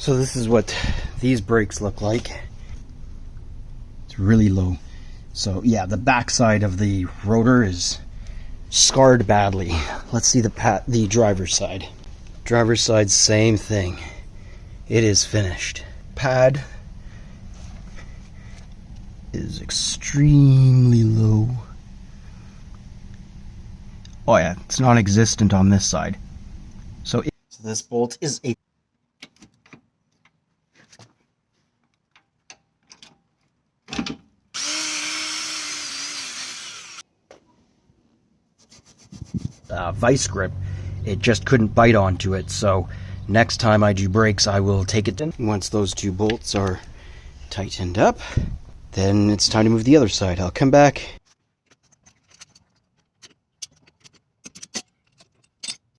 So this is what these brakes look like. It's really low. So yeah, the backside of the rotor is scarred badly. Let's see the driver's side. Driver's side, same thing. It is finished. Pad is extremely low. Oh yeah, it's non-existent on this side. So this bolt is a vice grip. It just couldn't bite onto it, so next time I do brakes I will take it in. Once those two bolts are tightened up, then it's time to move the other side. I'll come back